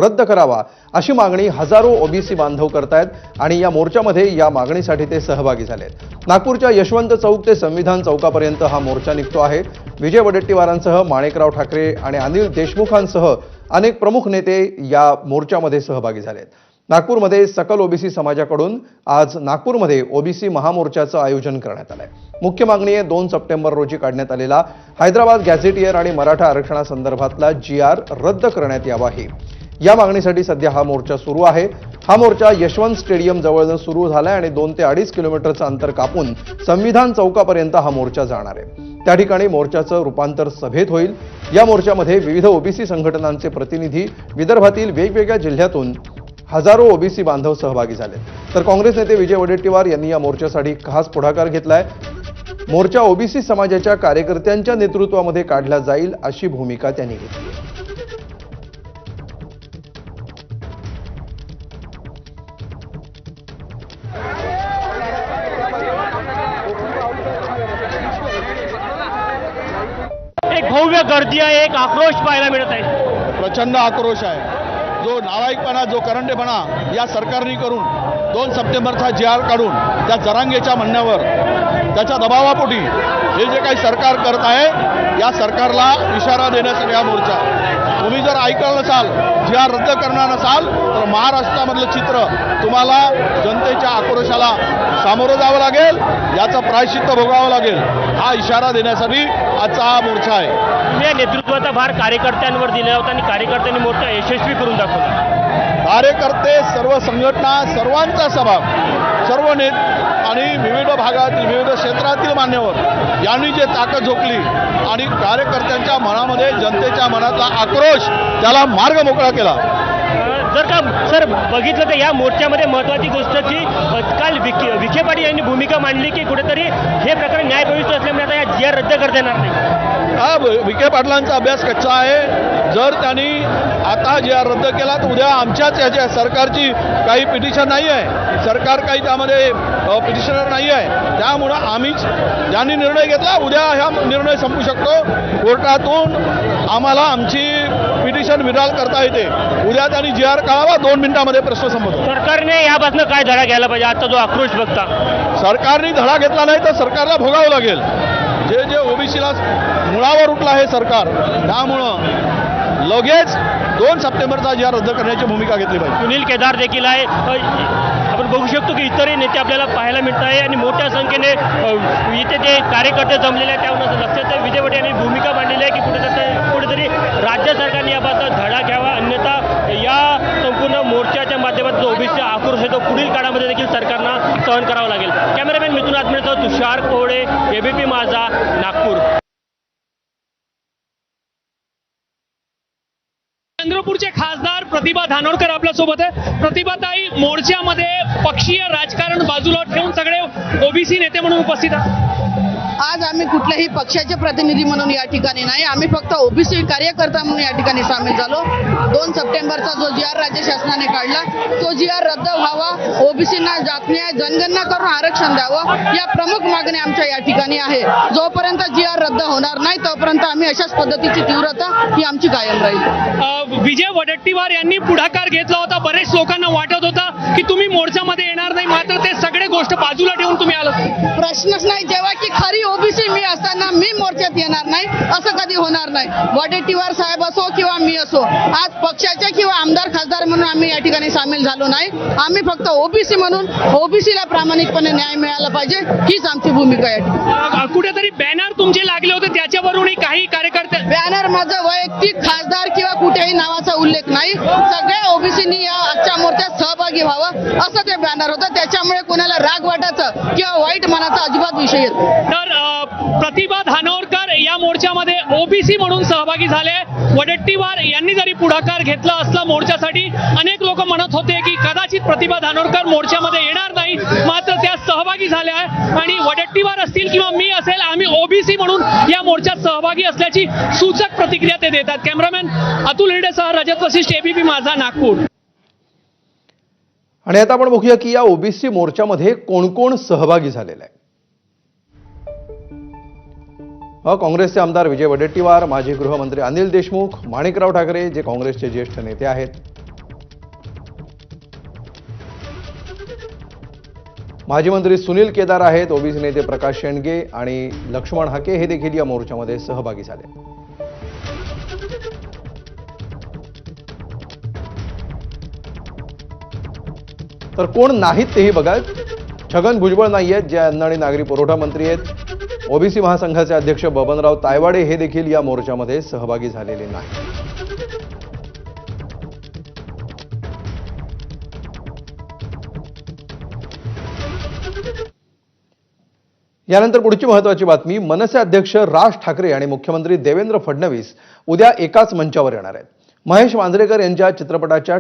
रद्द करावा अशी मागणी हजारो ओबीसी बांधव करतायत आणि या मोर्चामध्ये या मागणीसाठी ते सहभागी झालेत। नागपूरच्या यशवंत चौक ते संविधान चौकापर्यंत हा मोर्चा निघतो आहे। विजय वडेट्टीवारांसह माणिकराव ठाकरे आणि अनिल देशमुखांसह अनेक प्रमुख नेते या मोर्चामध्ये सहभागी झालेत। नागपूरमध्ये सकल ओबीसी समाजाकडून आज नागपूरमध्ये ओबीसी महामोर्चाचं आयोजन करण्यात आलंय। मुख्य मागणी आहे 2 सप्टेंबर रोजी काढण्यात आलेला हैदराबाद गॅझेटियर आणि मराठा आरक्षणासंदर्भातला GR रद्द करण्यात यावा। या मागणीसाठी सध्या हा मोर्चा सुरू आहे। हा मोर्चा यशवंत स्टेडियम जवळून सुरू झालाय आणि 2 ते 2.5 किलोमीटरचं अंतर कापून संविधान चौकापर्यंत हा मोर्चा जाणार आहे। त्या ठिकाणी मोर्चाचं रूपांतर सभेत होईल। या मोर्चामध्ये विविध ओबीसी संघटनांचे प्रतिनिधी, विदर्भातील वेगवेगळ्या जिल्ह्यातून हजारो ओबीसी बांधव सहभागी झाले। तर काँग्रेस नेते विजय वडेट्टीवार यांनी या मोर्चासाठी खास पुढाकार घेतलाय। मोर्चा ओबीसी समाजाच्या कार्यकर्त्यांच्या नेतृत्वामध्ये काढला जाईल अशी भूमिका त्यांनी घेतली। एक भव्य गर्दी आहे, एक आक्रोश पाहायला मिळत आहे। प्रचंड आक्रोश आहे। जो नालायकपणा, जो करंटेपणा या सरकारने करून 2 सप्टेंबरचा GR काढून त्या जरांगेच्या म्हणण्यावर, त्याच्या दबावापोटी हे जे काही सरकार करत आहे, या सरकारला इशारा देण्यासाठी हा मोर्चा। तुम्ही जर ऐकलं नसाल, GR रद्द करणार नसाल, तर महाराष्ट्रामधलं चित्र तुम्हाला जनतेच्या आक्रोशाला सामोरं जावं लागेल, याचं प्रायश्चित्त भोगावं लागेल। हा इशारा देण्यासाठी आजचा हा मोर्चा आहे। या नेतृत्वाचा भार कार्यकर्त्यांवर दिला होता आणि कार्यकर्त्यांनी मोर्चा यशस्वी करून दाखवला। कार्यकर्ते, सर्व संघटना, सर्वांचा सहभाग, सर्व आणि विविध भागातील, विविध क्षेत्रातील मान्यवर यांनी जे ताकद झोकली आणि कार्यकर्त्यांच्या मनामध्ये, जनतेच्या मनातला आक्रोश, त्याला मार्ग मोकळा केला। जर का सर बघितलं तर या मोर्चामध्ये महत्त्वाची गोष्ट की काल विखे पाटील यांनी भूमिका मांडली की कुठेतरी हे प्रकरण न्यायप्रविष्ट असल्यामुळे आता या GR रद्द करता येणार नाही। हा विखे पाटलांचा अभ्यास कच्चा आहे। जर त्यांनी आता GR रद्द केला तर उद्या आमच्याच याच्या सरकारची काही पिटिशन नाही आहे, सरकार काही त्यामध्ये पिटिशनर नाही आहे। त्यामुळं आम्हीच ज्यांनी निर्णय घेतला, उद्या हा निर्णय संपू शकतो। कोर्टातून आम्हाला आमची पिटिशन विड्रॉल करता येते। उद्या त्यांनी GR काढावा, 2 मिनिटांमध्ये प्रश्न संपतो। सरकारने यापासून काय धडा घ्यायला पाहिजे? आता जो आक्रोश बघता, सरकारने धडा घेतला नाही तर सरकारला भोगावं लागेल। जे ओबीसीला मुळावर उठला आहे सरकार, त्यामुळं लगेच 2 सप्टेंबरचा GR रद्द करण्याची भूमिका घेतली पाहिजे। सुनील केदार देखील आहे। आपण बघू शकतो की इतरही नेते आपल्याला पाहायला मिळत आहे आणि मोठ्या संख्येने इथे जे कार्यकर्ते जमलेले आहेत त्यावरून लक्षात आहे विजय वडेट्टी यांनी भूमिका मांडलेली आहे की कुठेतरी राज्य सरकारने याबाबत धडा घ्यावा, अन्यथा या संपूर्ण मोर्चाच्या माध्यमातून जो ओबीसीचा आक्रोश आहे तो पुढील काळामध्ये देखील सरकारला सहन करावा लागेल। कॅमेरामॅन मिथुन आत्मेसह तुषार कोहळे, ABP माझा, नागपूर। चंद्रपूरचे खासदार प्रतिभा धानोरकर आपल्या सोबत आहे। प्रतिभाताई, मोर्चामध्ये पक्षीय राजकारण बाजूला ठेवून सगळे ओबीसी नेते म्हणून उपस्थित आहात। आज आम्ही कुठल्याही पक्षाचे प्रतिनिधी म्हणून या ठिकाणी नाही, आम्ही फक्त ओबीसी कार्यकर्ता म्हणून या ठिकाणी सामील झालो। 2 सप्टेंबरचा जो GR राज्य शासनाने काढला तो GR रद्द व्हावा, ओबीसींना जातन्याय, जनगणना करून आरक्षण द्यावं, या प्रमुख मागण्या आमच्या या ठिकाणी आहे। जोपर्यंत GR रद्द होणार नाही तोपर्यंत आम्ही अशाच पद्धतीची तीव्रता ही आमची कायम राहील। विजय वडेट्टीवार यांनी पुढाकार घेतला होता। बरेच लोकांना वाटत होता की तुम्ही मोर्चामध्ये येणार नाही, मात्र ते सगळे गोष्ट बाजूला ठेवून तुम्ही आलात। प्रश्नच नाही, जेव्हा की खरी ओबीसी मी असताना मी मोर्चात येणार नाही असं कधी होणार नाही। वडेट्टीवार साहेब असो किंवा मी असो, आज पक्षाचे किंवा आमदार खासदार म्हणून आम्ही या ठिकाणी सामील झालो नाही। आम्ही फक्त ओबीसी म्हणून ओबीसीला प्रामाणिकपणे न्याय मिळाला पाहिजे हीच आमची भूमिका आहे। कुठेतरी बॅनर तुमचे लागले होते, त्याच्यावरूनही काही कार्यकर्ते बॅनर माझं वैयक्तिक खासदार किंवा कुठेही नावाचा उल्लेख नाही, सगळ्या ओबीसींनी या आजच्या मोर्चात सहभागी व्हावं असं ते बॅनर होतं। त्याच्यामुळे कोणाला राग वाटायचं किंवा वाईट मनाचा अजिबात विषय येत। तर प्रतिभा धानोरकर या मोर्चामध्ये ओबीसी म्हणून सहभागी झाले। वडेट्टीवार यांनी जरी पुढाकार घेतला असला मोर्चासाठी, अनेक लोक म्हणत होते की कदाचित प्रतिभा धानोरकर मोर्चामध्ये येणार नाही, मात्र त्या सहभागी झाल्या आणि वडेट्टीवार असतील किंवा मी असेल, आम्ही ओबीसी म्हणून या मोर्चात सहभागी असल्याची सूचक प्रतिक्रिया ते देतात। कॅमेरामॅन अतुल हिरडेसह रजत वशिष्ठ, ABP माझा, नागपूर। आणि आता आपण बघूया की या ओबीसी मोर्चामध्ये कोण कोण सहभागी झालेला आहे। काँग्रेसचे आमदार विजय वडेट्टीवार, माजी गृहमंत्री अनिल देशमुख, माणिकराव ठाकरे जे काँग्रेसचे ज्येष्ठ नेते आहेत, माजी मंत्री सुनील केदार आहेत, ओबीसी नेते प्रकाश शेंडगे आणि लक्ष्मण हाके हे देखील या मोर्चामध्ये सहभागी झाले. तर कोण नाहीत तेही बघा. छगन भुजबळ नाही आहेत, जे अन्न आणि नागरी पुरवठा मंत्री आहेत. ओबीसी महासंघाचे अध्यक्ष बबनराव तायवाडे हे देखील या मोर्चामध्ये सहभागी झालेले नाही. यानंतर पुढची महत्त्वाची बातमी. मनसे अध्यक्ष राज ठाकरे आणि मुख्यमंत्री देवेंद्र फडणवीस उद्या एकाच मंचावर येणार आहेत. महेश मांजरेकर यांच्या चित्रपटाच्या